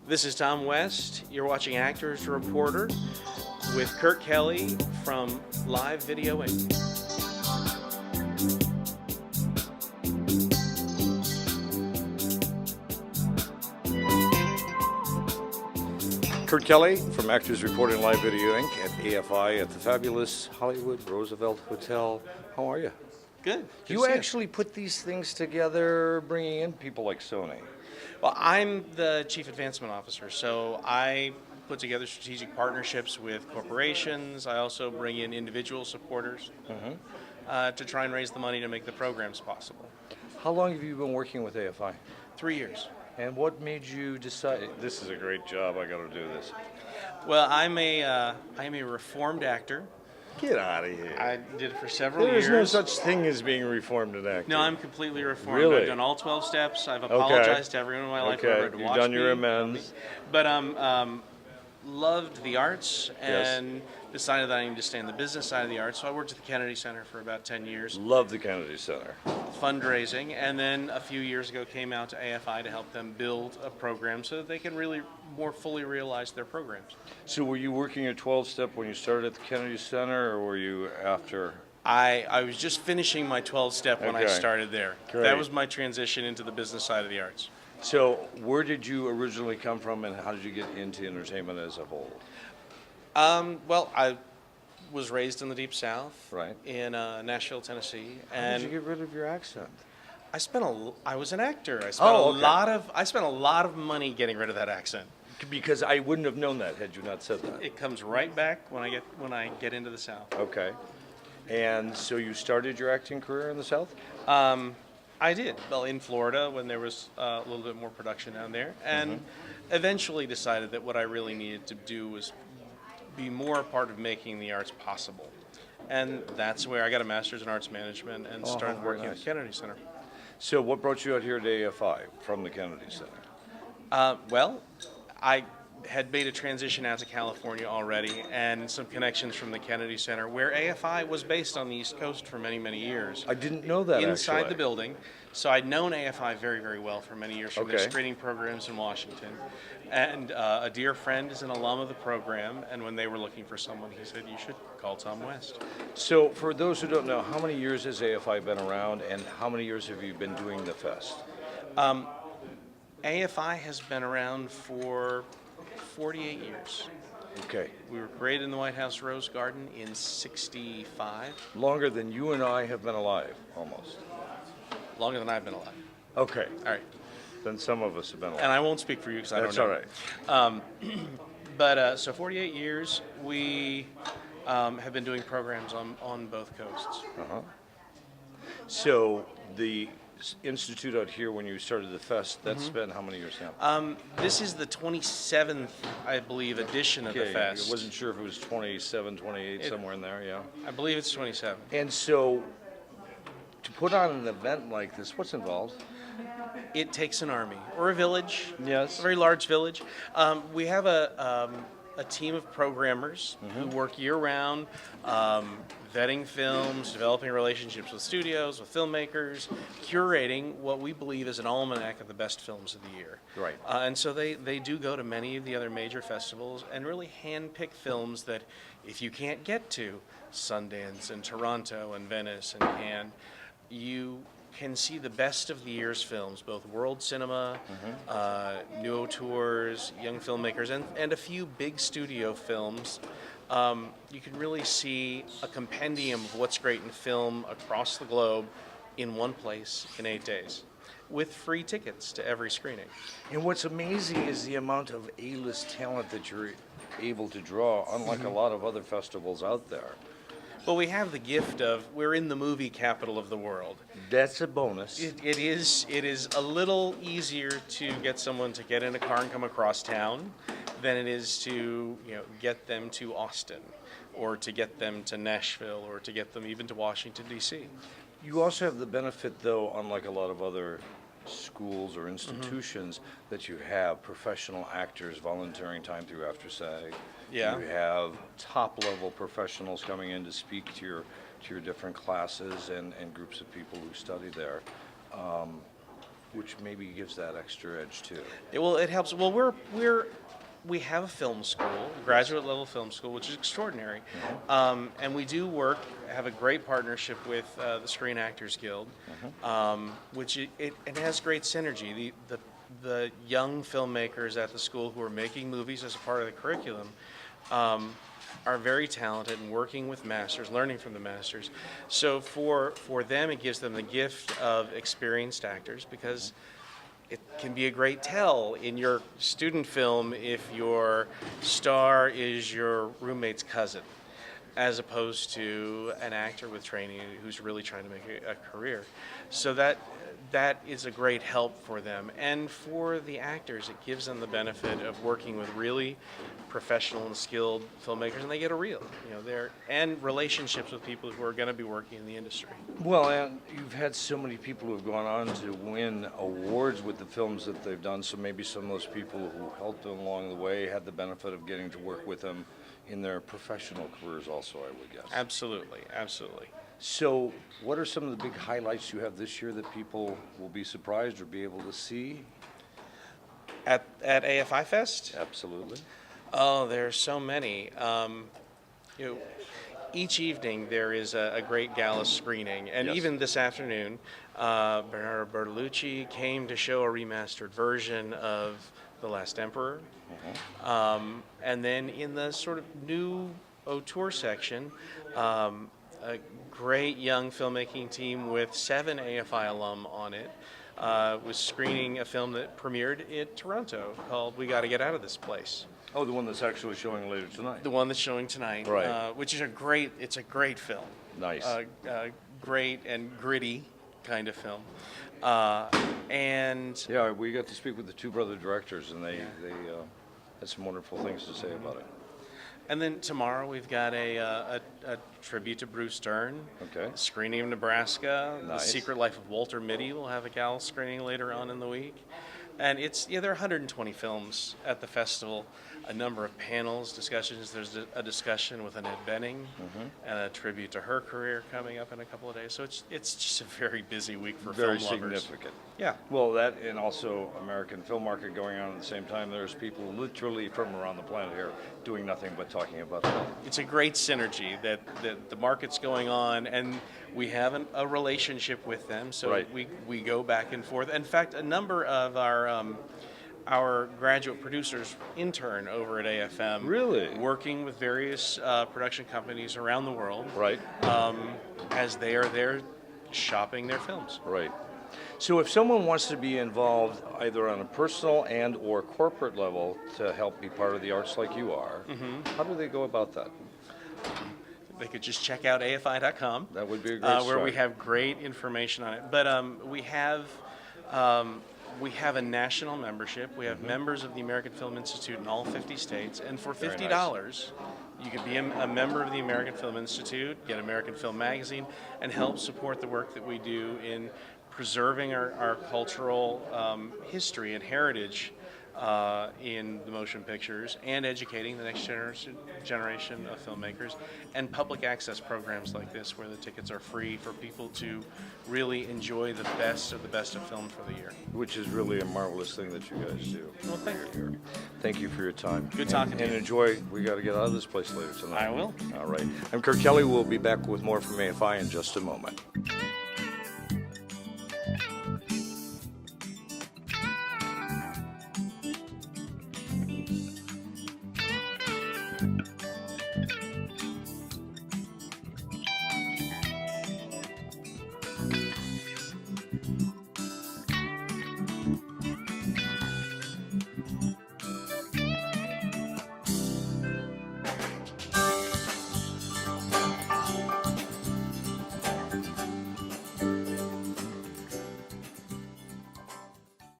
This is Tom West. You're watching Actors Reporter with Kurt Kelly from Live Video Inc. Kurt Kelly from Actors Reporting Live Video Inc. at AFI at the fabulous Hollywood Roosevelt Hotel. How are you? Good. You actually put these things together, bringing in people like Sony. Well, I'm the Chief Advancement Officer, so I put together strategic partnerships with corporations. I also bring in individual supporters to try and raise the money to make the programs possible. How long have you been working with AFI? 3 years. And what made you decide, this is a great job, I got to do this? Well, I am a reformed actor. Get out of here. I did it for several years. There's no such thing as being reformed an actor. No, I'm completely reformed. Really? I've done all 12 steps. I've apologized to everyone in my life who ever had to You've watch done me. your amends. But loved the arts and decided that I needed to stay on the business side of the arts. So I worked at the Kennedy Center for about 10 years, Love the Kennedy Center. fundraising, and then a few years ago came out to AFI to help them build a program so that they can really more fully realize their programs. So were you working your 12-step when you started at the Kennedy Center, or were you after? I was just finishing my 12-step when I Okay. started there. Great. That was my transition into the business side of the arts. So where did you originally come from, and how did you get into entertainment as a whole? Well, I was raised in the Deep South, Right. in Nashville, Tennessee, How and did you get rid of your accent? I was an actor. I spent I spent a lot of money getting rid of that accent. Because I wouldn't have known that had you not said that. It comes right back when I get into the South. Okay. And so you started your acting career in the South? I did. Well, in Florida when there was a little bit more production down there, and eventually decided that what I really needed to do was be more a part of making the arts possible. And that's where I got a master's in arts management and started very working at nice. the Kennedy Center. So what brought you out here to AFI from the Kennedy Center? Well, I had made a transition out to California already, and some connections from the Kennedy Center, where AFI was based on the East Coast for many, many years. I didn't know that, Inside actually. the building. So I'd known AFI very, very well for many years from their Okay. screening programs in Washington. And a dear friend is an alum of the program, and when they were looking for someone, he said, you should call Tom West. So for those who don't know, how many years has AFI been around, and how many years have you been doing the fest? AFI has been around for 48 years. Okay. We were created in the White House Rose Garden in 65, Longer than you and I have been alive, almost. longer than I've been alive. Okay. All right. Then some of us have been alive. And I won't speak for you because I don't That's know. all right. But so 48 years, we have been doing programs on both coasts. So the institute out here, when you started the fest, that's been how many years now? This is the 27th, I believe, edition of the Okay, fest. I wasn't sure if it was 27, 28, somewhere in there, yeah. I believe it's 27. And so to put on an event like this, what's involved? It takes an army or a village. Yes. A very large village. We have a team of programmers who work year-round, vetting films, developing relationships with studios, with filmmakers, curating what we believe is an almanac of the best films of the year. Right. And so they do go to many of the other major festivals and really handpick films that if you can't get to Sundance and Toronto and Venice and Cannes, you can see the best of the year's films, both world cinema, new auteurs, young filmmakers, and a few big studio films. You can really see a compendium of what's great in film across the globe in one place in 8 days, with free tickets to every screening. And what's amazing is the amount of A-list talent that you're able to draw, unlike a lot of other festivals out there. Well, we have the gift of, we're in the movie capital of the world. That's a bonus. It is a little easier to get someone to get in a car and come across town than it is to get them to Austin or to get them to Nashville or to get them even to Washington, D.C. You also have the benefit, though, unlike a lot of other schools or institutions, that you have professional actors volunteering time through After SAG. Yeah. You have top-level professionals coming in to speak to your different classes and groups of people who study there. which maybe gives that extra edge too. It helps. Well, we have a film school, graduate level film school, which is extraordinary, and we do have a great partnership with the Screen Actors Guild, which it has great synergy. The young filmmakers at the school who are making movies as a part of the curriculum are very talented and working with masters, learning from the masters. So for them, it gives them the gift of experienced actors, because it can be a great tell in your student film if your star is your roommate's cousin, as opposed to an actor with training who's really trying to make a career. So that is a great help for them. And for the actors, it gives them the benefit of working with really professional and skilled filmmakers, and they get a reel, and relationships with people who are going to be working in the industry. Well, and you've had so many people who have gone on to win awards with the films that they've done, so maybe some of those people who helped them along the way had the benefit of getting to work with them in their professional careers also, I would guess. Absolutely, absolutely. So what are some of the big highlights you have this year that people will be surprised or be able to see? At AFI Fest? Absolutely. Oh, there are so many. Each evening there is a great gala screening, and Yes. even this afternoon, Bernardo Bertolucci came to show a remastered version of The Last Emperor. And then in the sort of new auteur section, a great young filmmaking team with 7 AFI alum on it was screening a film that premiered in Toronto called We Gotta Get Out of This Place. Oh, the one that's actually showing later tonight. The one that's showing tonight, Right. which is a great film. Nice. Great and gritty kind of film. And Yeah, we got to speak with the two brother directors, and they had some wonderful things to say about it. And then tomorrow we've got a tribute to Bruce Dern. Okay. Screening of Nebraska. The Nice. Secret Life of Walter Mitty will have a gala screening later on in the week. And there are 120 films at the festival, a number of panels, discussions. There's a discussion with Annette Bening and a tribute to her career coming up in a couple of days. So it's just a very busy week for Very film lovers. significant. Yeah. Well, that and also American film market going on at the same time. There's people literally from around the planet here doing nothing but talking about film. It's a great synergy that the market's going on, and we have a relationship with them, so Right. we go back and forth. In fact, a number of our graduate producers intern over at AFM. Really? Working with various production companies around the world. Right. As they are there shopping their films. Right. So if someone wants to be involved either on a personal and or corporate level to help be part of the arts like you are, how do they go about that? They could just check out AFI.com. That would be a great where we start. have great information on it. But we have a national membership. We have members of the American Film Institute in all 50 states, and for Very $50, you could be a member of the American Film Institute, get American Film Magazine, and help support the work that we do in preserving our cultural history and heritage in the motion pictures, and educating the next generation of filmmakers, and public access programs like this where the tickets are free for people to really enjoy the best of film for the year. Which is really a marvelous thing that you guys do. Well, thank you. Thank you for your time. Good talking to And you. enjoy. We got to get out of this place later tonight. I will. All right. I'm Kirk Kelly. We'll be back with more from AFI in just a moment.